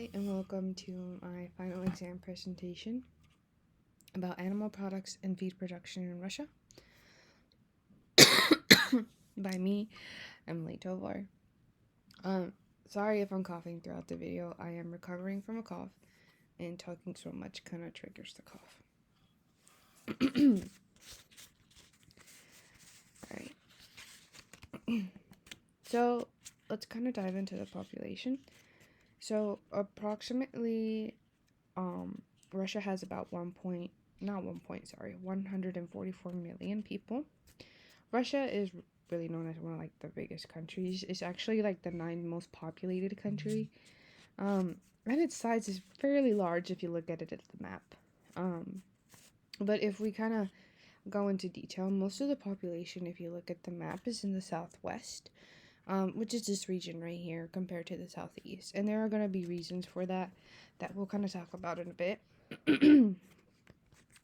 Hi, and welcome to my final exam presentation about animal products and feed production in Russia by me, Emily Tovar. Sorry if I'm coughing throughout the video. I am recovering from a cough, and talking so much kind of triggers the cough. Alright. So, let's kind of dive into the population. So, approximately, Russia has about 144 million people. Russia is really known as one of like the biggest countries. It's actually like the 9th most populated country. And its size is fairly large if you look at it at the map. But if we kind of go into detail, most of the population, if you look at the map, is in the southwest, which is this region right here compared to the southeast. And there are going to be reasons for that we'll kind of talk about in a bit.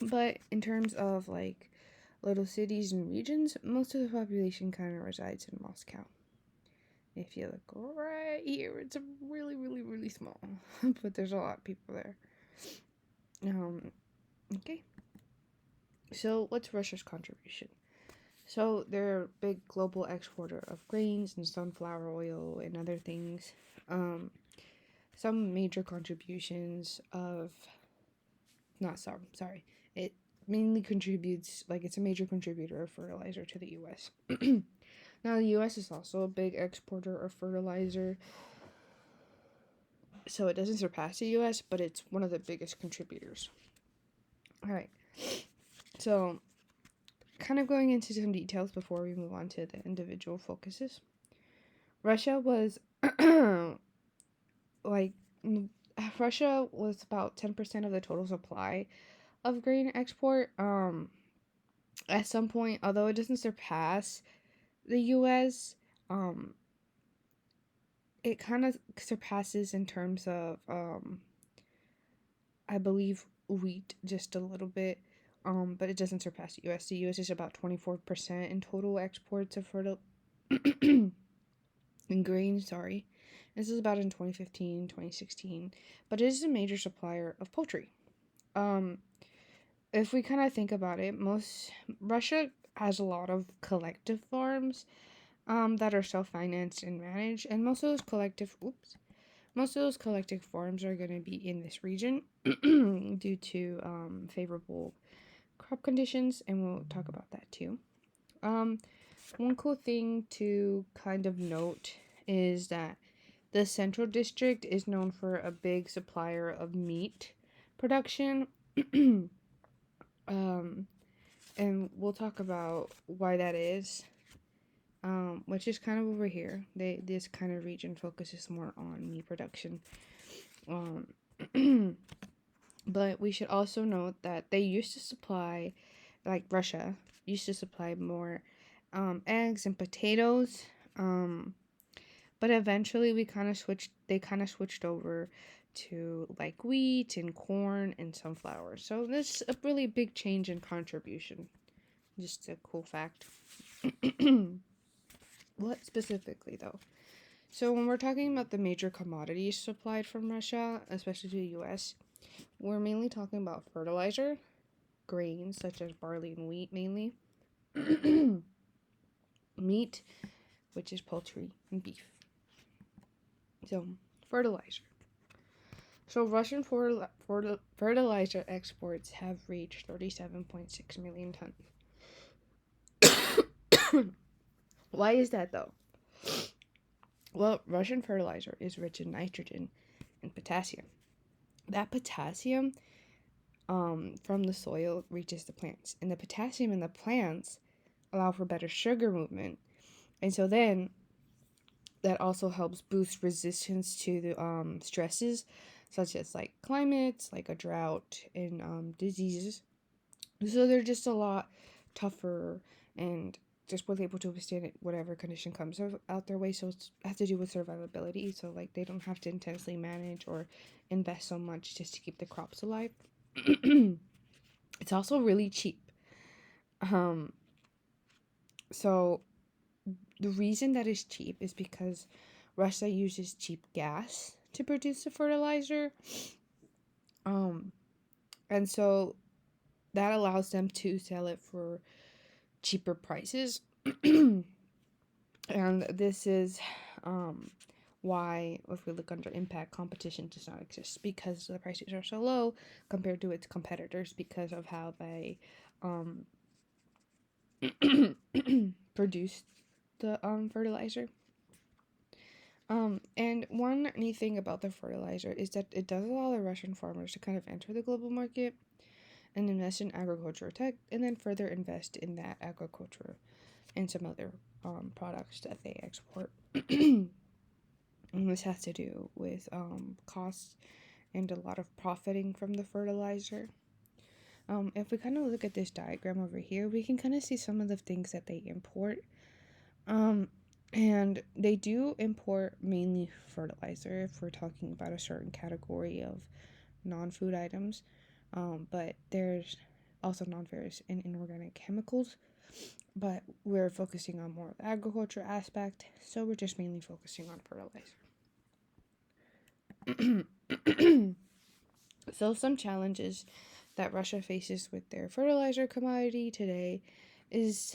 But in terms of like little cities and regions, most of the population kind of resides in Moscow. If you look right here, it's really, really, really small, but there's a lot of people there. Okay. So what's Russia's contribution? So they're a big global exporter of grains and sunflower oil and other things. Some major contributions of, it mainly contributes, like it's a major contributor of fertilizer to the U.S. Now, the U.S. is also a big exporter of fertilizer, so it doesn't surpass the U.S., but it's one of the biggest contributors. Alright, so kind of going into some details before we move on to the individual focuses. Russia was, Russia was about 10% of the total supply of grain export, at some point, although it doesn't surpass the U.S., it kind of surpasses in terms of, I believe, wheat just a little bit, but it doesn't surpass the U.S. The U.S. is about 24% in total exports of in grain, sorry. This is about in 2015, 2016, but it is a major supplier of poultry. If we kind of think about it, Russia has a lot of collective farms that are self-financed and managed, and most of those collective farms are going to be in this region due to favorable crop conditions, and we'll talk about that too. One cool thing to kind of note is that the Central District is known for a big supplier of meat production. And we'll talk about why that is, which is kind of over here. This kind of region focuses more on meat production. But we should also note that they used to supply, like Russia, used to supply more eggs and potatoes. But eventually they kind of switched over to like wheat and corn and sunflower. So this is a really big change in contribution. Just a cool fact. What specifically though? So when we're talking about the major commodities supplied from Russia, especially to the US, we're mainly talking about fertilizer, grains such as barley and wheat mainly, meat, which is poultry, and beef. So, fertilizer. So Russian fertilizer exports have reached 37.6 million tons. Why is that though? Well, Russian fertilizer is rich in nitrogen and potassium. That potassium from the soil reaches the plants, and the potassium in the plants allow for better sugar movement, and so then that also helps boost resistance to the stresses such as like climates, like a drought, and diseases. So they're just a lot tougher and just was able to withstand it, whatever condition comes out their way. So it has to do with survivability. So like they don't have to intensely manage or invest so much just to keep the crops alive. It's also really cheap. So the reason that it's cheap is because Russia uses cheap gas to produce the fertilizer. And so that allows them to sell it for cheaper prices. And this is why, if we look under impact, competition does not exist because the prices are so low compared to its competitors because of how they produce the fertilizer. And one neat thing about the fertilizer is that it does allow the Russian farmers to kind of enter the global market and invest in agriculture tech, and then further invest in that agriculture and some other products that they export. And this has to do with costs and a lot of profiting from the fertilizer. If we kind of look at this diagram over here, we can kind of see some of the things that they import. And they do import mainly fertilizer if we're talking about a certain category of non-food items. But there's also non-ferrous and inorganic chemicals. But we're focusing on more of the agriculture aspect, so we're just mainly focusing on fertilizer. So some challenges that Russia faces with their fertilizer commodity today is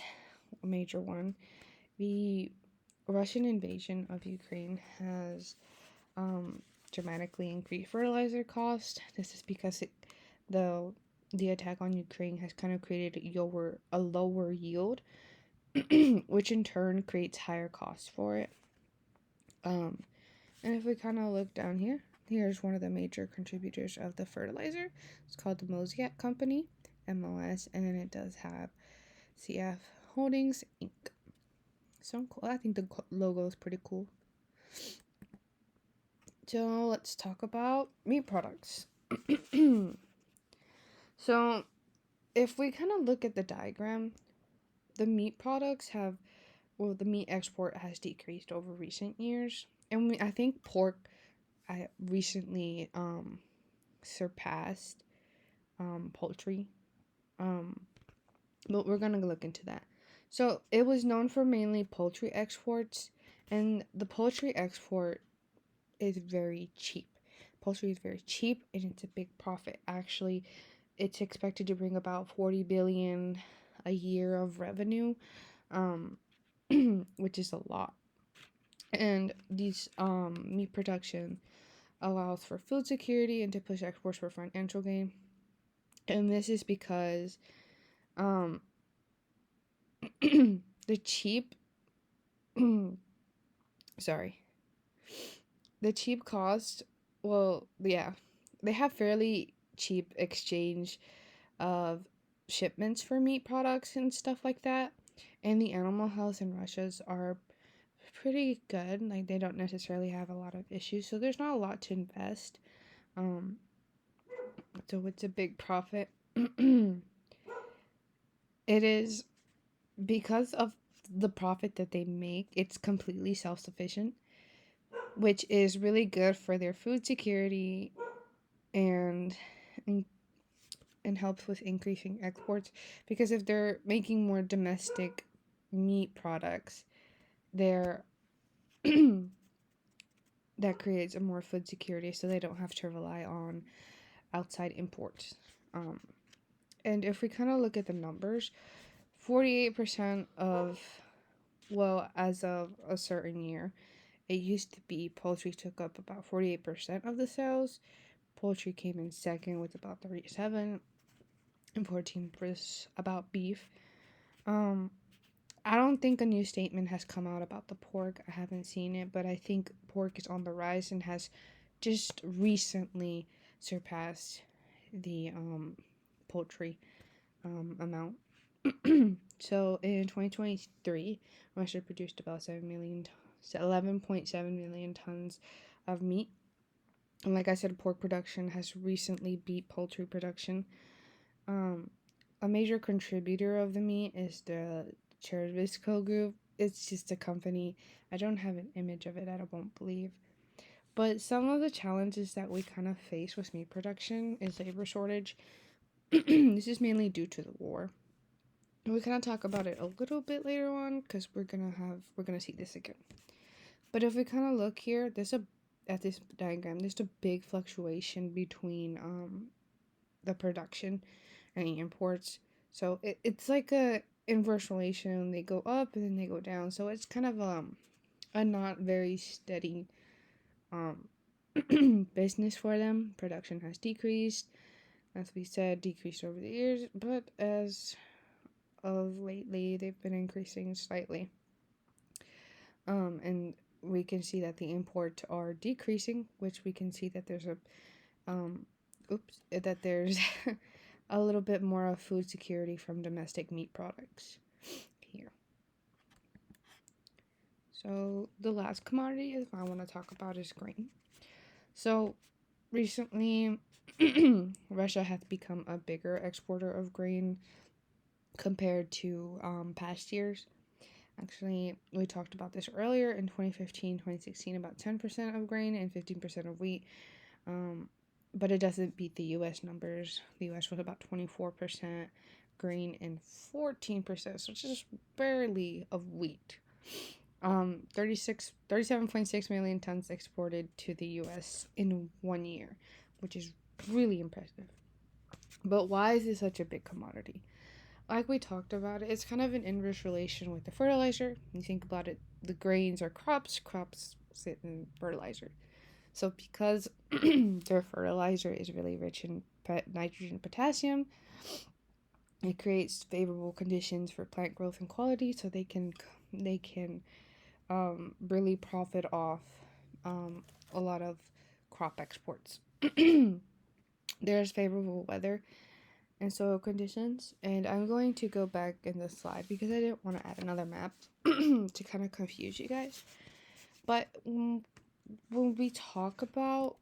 a major one. The Russian invasion of Ukraine has dramatically increased fertilizer costs. This is because the attack on Ukraine has kind of created a lower yield, which in turn creates higher costs for it. And if we kind of look down here, here's one of the major contributors of the fertilizer. It's called the Mosaic Company, MOS, and then it does have CF Holdings Inc. So cool. I think the logo is pretty cool. So let's talk about meat products. So if we kind of look at the diagram, the meat products the meat export has decreased over recent years. And I think pork recently surpassed poultry. But we're going to look into that. So it was known for mainly poultry exports, and the poultry export is very cheap. Poultry is very cheap, and it's a big profit. Actually, it's expected to bring about 40 billion a year of revenue, which is a lot. And these meat production allows for food security and to push exports for financial gain. And this is because the cheap the cheap cost, they have fairly cheap exchange of shipments for meat products and stuff like that. And the animal health in Russia's are pretty good. Like, they don't necessarily have a lot of issues, so there's not a lot to invest. So it's a big profit. It is because of the profit that they make, it's completely self-sufficient, which is really good for their food security and helps with increasing exports, because if they're making more domestic meat products, they're that creates a more food security, so they don't have to rely on outside imports. And if we kind of look at the numbers, 48% of, as of a certain year, it used to be poultry took up about 48% of the sales. Poultry came in second with about 37, and 14 was about beef. I don't think a new statement has come out about the pork. I haven't seen it, but I think pork is on the rise and has just recently surpassed the poultry amount. So in 2023, Russia produced about 11.7 million tons of meat. And like I said, pork production has recently beat poultry production. A major contributor of the meat is the Chervisco Group. It's just a company. I don't have an image of it, I don't believe. But some of the challenges that we kind of face with meat production is labor shortage. This is mainly due to the war. And we kind of talk about it a little bit later on because we're gonna see this again. But if we kind of look here, there's a at this diagram, there's a big fluctuation between the production and the imports. So it's like a inverse relation. They go up and then they go down. So it's kind of a not very steady um business for them. Production has decreased, as we said, decreased over the years, but as of lately, they've been increasing slightly. And we can see that the imports are decreasing, which we can see that there's um, that there's a little bit more of food security from domestic meat products here. So the last commodity I want to talk about is grain. So recently, Russia has become a bigger exporter of grain compared to past years. Actually, we talked about this earlier in 2015, 2016, about 10% of grain and 15% of wheat. But it doesn't beat the US numbers. The US was about 24% grain and 14%, so just barely of wheat. 37.6 million tons exported to the US in 1 year, which is really impressive. But why is this such a big commodity? Like we talked about, it's kind of an inverse relation with the fertilizer. You think about it, the grains are crops sit in fertilizer. So because their fertilizer is really rich in nitrogen and potassium, it creates favorable conditions for plant growth and quality, so they can really profit off a lot of crop exports. There's favorable weather and soil conditions, and I'm going to go back in the slide because I didn't want to add another map to kind of confuse you guys. But when we talk about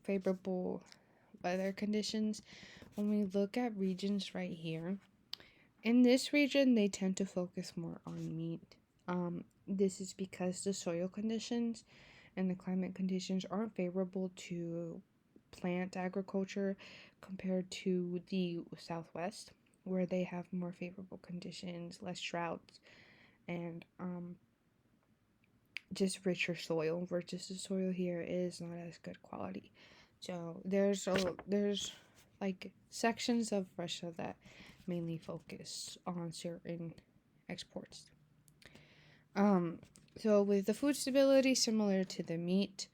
favorable weather conditions, when we look at regions right here, in this region they tend to focus more on meat. This is because the soil conditions and the climate conditions aren't favorable to plant agriculture compared to the southwest, where they have more favorable conditions, less droughts, and just richer soil, versus the soil here is not as good quality. So there's like sections of Russia that mainly focus on certain exports. So with the food stability similar to the meat,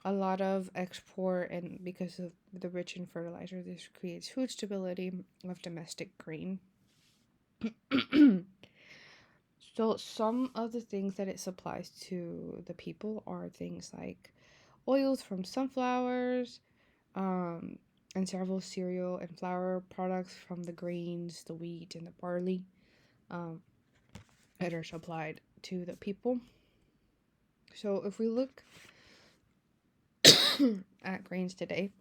a lot of export, and because of the rich in fertilizer, this creates food stability of domestic grain. So some of the things that it supplies to the people are things like oils from sunflowers, um, and several cereal and flour products from the grains, the wheat, and the barley um, that are supplied to the people. So if we look at grains today,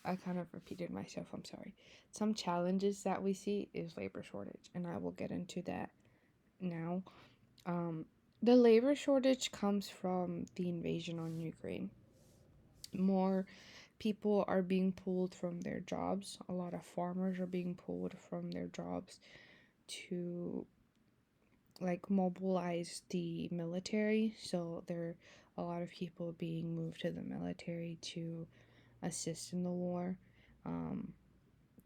I kind of repeated myself, I'm sorry. Some challenges that we see is labor shortage, and I will get into that now. The labor shortage comes from the invasion on Ukraine. More people are being pulled from their jobs. A lot of farmers are being pulled from their jobs to like mobilize the military. So there are a lot of people being moved to the military to assist in the war. Um,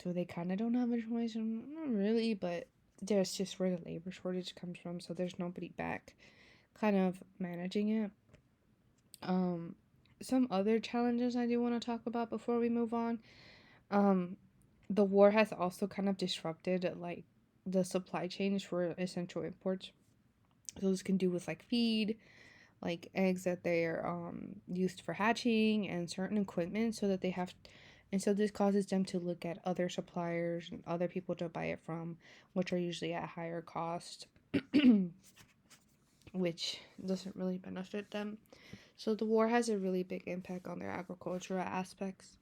so they kind of don't have a choice. Not really, but there's just where the labor shortage comes from. So there's nobody back kind of managing it. Some other challenges I do want to talk about before we move on. The war has also kind of disrupted like the supply chains for essential imports. So this can do with like feed, like eggs that they're used for hatching, and certain equipment, so that they have, and so this causes them to look at other suppliers and other people to buy it from, which are usually at higher cost, which doesn't really benefit them. So the war has a really big impact on their agricultural aspects.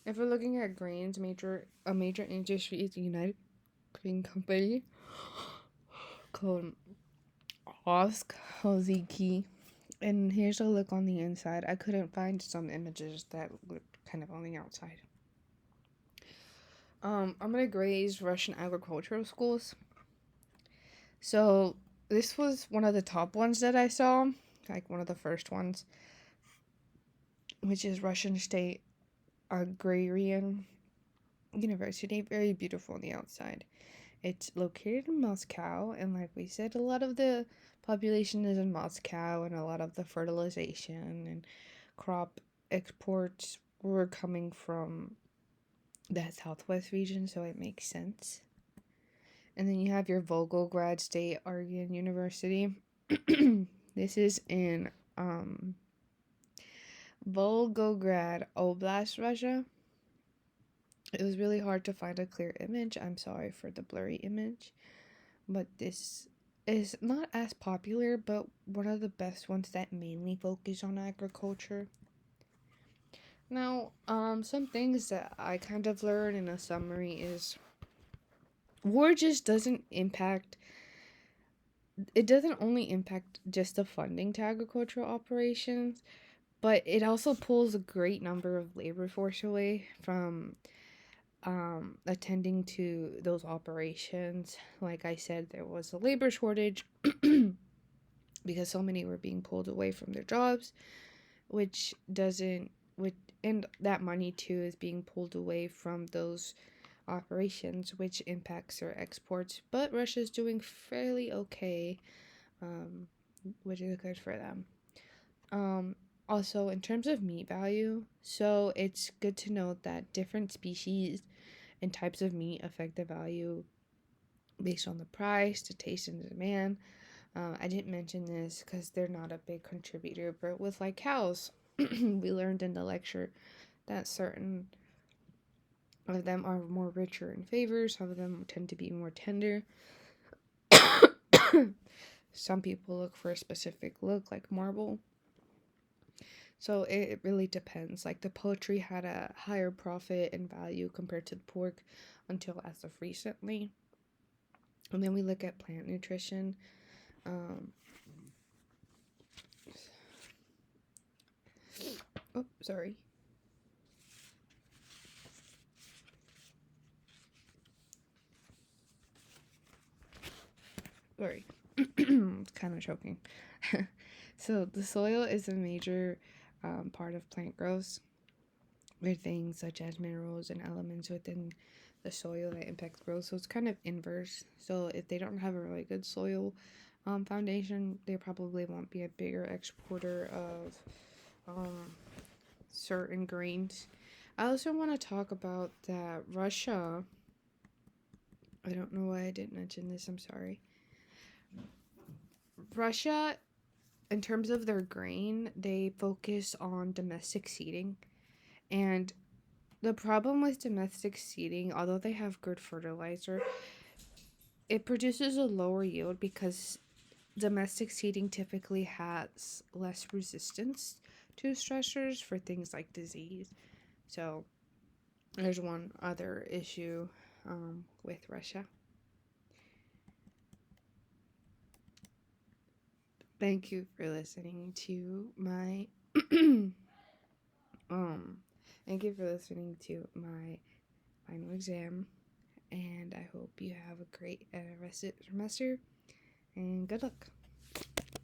If we're looking at grains, a major industry is the United Grain Company called Osk Hoziki. And here's a look on the inside. I couldn't find some images that look kind of on the outside. I'm gonna grade Russian agricultural schools. So this was one of the top ones that I saw. like one of the first ones, which is Russian State Agrarian University. Very beautiful on the outside. It's located in Moscow, and like we said, a lot of the population is in Moscow, and a lot of the fertilization and crop exports were coming from that southwest region, so it makes sense. And then you have your Volgograd State Aryan University. This is in Volgograd Oblast, Russia. It was really hard to find a clear image. I'm sorry for the blurry image. But this is not as popular, but one of the best ones that mainly focus on agriculture. Now, some things that I kind of learned in a summary is war just doesn't impact, it doesn't only impact just the funding to agricultural operations, but it also pulls a great number of labor force away from attending to those operations. Like I said, there was a labor shortage because so many were being pulled away from their jobs, which and that money too is being pulled away from those operations, which impacts their exports. But Russia's doing fairly okay, which is good for them. Also, in terms of meat value, so it's good to note that different species and types of meat affect the value based on the price, the taste, and the demand. I didn't mention this because they're not a big contributor, but with like cows, we learned in the lecture that certain of them are more richer in flavor, some of them tend to be more tender. Some people look for a specific look, like marble. So it really depends. Like the poultry had a higher profit and value compared to the pork until as of recently. And then we look at plant nutrition. Sorry. Sorry. Kind of choking. So the soil is a major part of plant growth, with things such as minerals and elements within the soil that impact growth. So it's kind of inverse. So if they don't have a really good soil foundation, they probably won't be a bigger exporter of certain grains. I also want to talk about that Russia. I don't know why I didn't mention this. I'm sorry. Russia, in terms of their grain, they focus on domestic seeding. And the problem with domestic seeding, although they have good fertilizer, it produces a lower yield because domestic seeding typically has less resistance to stressors for things like disease. So there's one other issue with Russia. Thank you for listening to my thank you for listening to my final exam, and I hope you have a great rest of the semester, and good luck.